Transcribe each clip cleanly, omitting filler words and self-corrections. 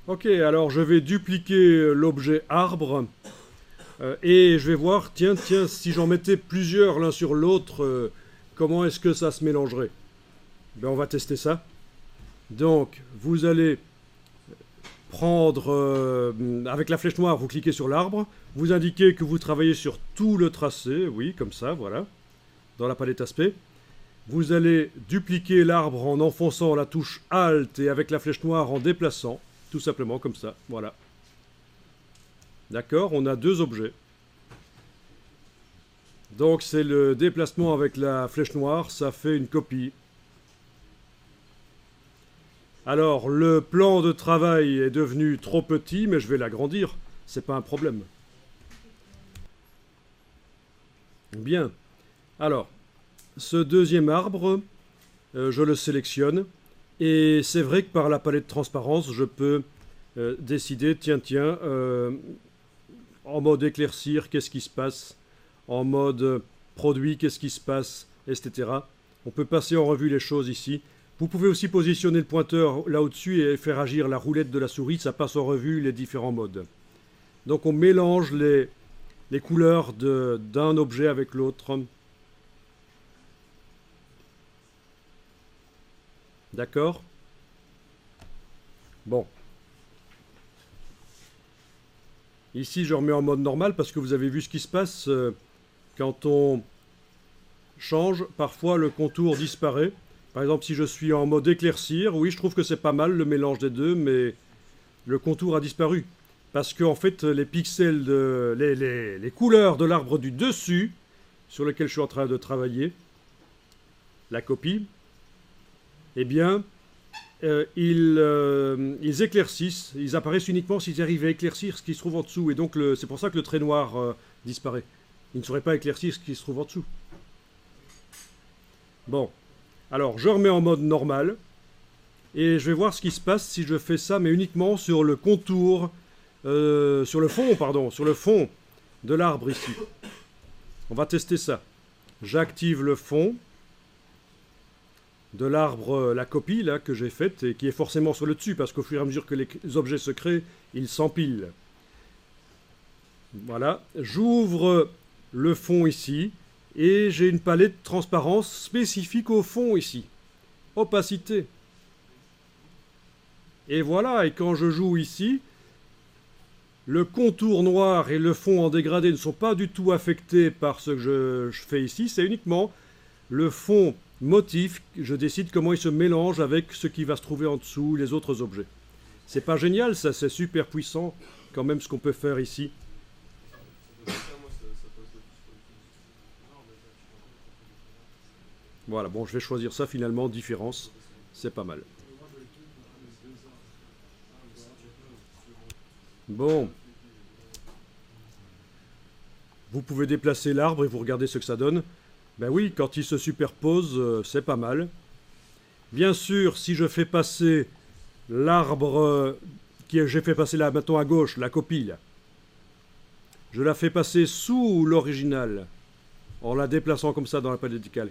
Ok, alors je vais dupliquer l'objet arbre et je vais voir, tiens, si j'en mettais plusieurs l'un sur l'autre, comment est-ce que ça se mélangerait? Ben, on va tester ça. Donc, vous allez prendre, avec la flèche noire, vous cliquez sur l'arbre, vous indiquez que vous travaillez sur tout le tracé, oui, comme ça, voilà, dans la palette aspect. Vous allez dupliquer l'arbre en enfonçant la touche Alt et avec la flèche noire en déplaçant, tout simplement comme ça, voilà. D'accord, on a deux objets. Donc c'est le déplacement avec la flèche noire, ça fait une copie. Alors le plan de travail est devenu trop petit, mais je vais l'agrandir, c'est pas un problème. Bien, alors, ce deuxième arbre, je le sélectionne, et c'est vrai que par la palette de transparence, je peux décider, tiens, en mode éclaircir, qu'est-ce qui se passe, en mode produit, qu'est-ce qui se passe, etc. On peut passer en revue les choses ici. Vous pouvez aussi positionner le pointeur là au-dessus et faire agir la roulette de la souris, ça passe en revue les différents modes. Donc on mélange les couleurs d'un objet avec l'autre. D'accord? Bon. Ici, je remets en mode normal parce que vous avez vu ce qui se passe quand on change. Parfois, le contour disparaît. Par exemple, si je suis en mode éclaircir, oui, je trouve que c'est pas mal le mélange des deux, mais le contour a disparu. Parce qu'en fait, les pixels, les couleurs de l'arbre du dessus, sur lequel je suis en train de travailler, la copie, eh bien, ils éclaircissent, ils apparaissent uniquement s'ils arrivent à éclaircir ce qui se trouve en dessous. Et donc, c'est pour ça que le trait noir disparaît. Il ne saurait pas éclaircir ce qui se trouve en dessous. Bon, alors je remets en mode normal. Et je vais voir ce qui se passe si je fais ça, mais uniquement sur le contour, sur le fond, pardon, sur le fond de l'arbre ici. On va tester ça. J'active le fond de l'arbre, la copie là que j'ai faite et qui est forcément sur le dessus parce qu'au fur et à mesure que les objets se créent, ils s'empilent. Voilà, j'ouvre le fond ici et j'ai une palette de transparence spécifique au fond ici. Opacité. Et voilà, et quand je joue ici, le contour noir et le fond en dégradé ne sont pas du tout affectés par ce que je fais ici, c'est uniquement le fond motif, je décide comment il se mélange avec ce qui va se trouver en dessous, les autres objets. C'est pas génial ça, c'est super puissant quand même ce qu'on peut faire ici. Voilà, bon, je vais choisir ça finalement, différence, c'est pas mal. Bon. Vous pouvez déplacer l'arbre et vous regardez ce que ça donne. Ben oui, quand il se superpose, c'est pas mal. Bien sûr, si je fais passer l'arbre que j'ai fait passer là, maintenant à gauche, la copie, là, je la fais passer sous l'original, en la déplaçant comme ça dans la palette verticale.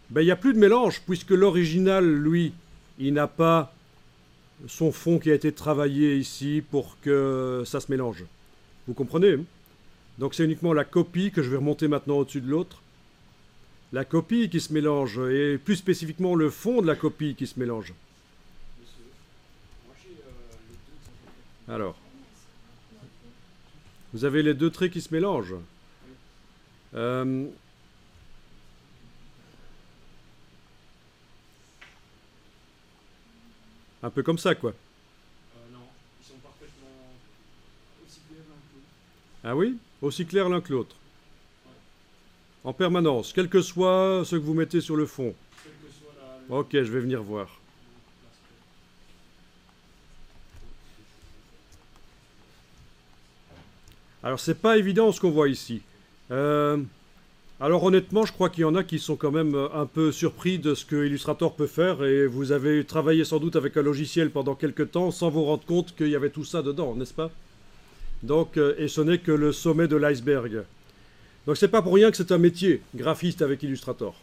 Ben il n'y a plus de mélange, puisque l'original, lui, il n'a pas son fond qui a été travaillé ici pour que ça se mélange. Vous comprenez, hein? Donc c'est uniquement la copie que je vais remonter maintenant au-dessus de l'autre. La copie qui se mélange, et plus spécifiquement le fond de la copie qui se mélange. Alors, vous avez les deux traits qui se mélangent. Un peu comme ça, quoi. Non, ils sont parfaitement aussi clairs l'un que l'autre. Ah oui? Aussi clair l'un que l'autre. En permanence, quel que soit ce que vous mettez sur le fond. Quelle que soit la... Ok, je vais venir voir. Alors, c'est pas évident ce qu'on voit ici. Alors, honnêtement, je crois qu'il y en a qui sont quand même un peu surpris de ce que Illustrator peut faire. Et vous avez travaillé sans doute avec un logiciel pendant quelques temps sans vous rendre compte qu'il y avait tout ça dedans, n'est-ce pas? Donc, et ce n'est que le sommet de l'iceberg. Donc, c'est pas pour rien que c'est un métier, graphiste avec Illustrator.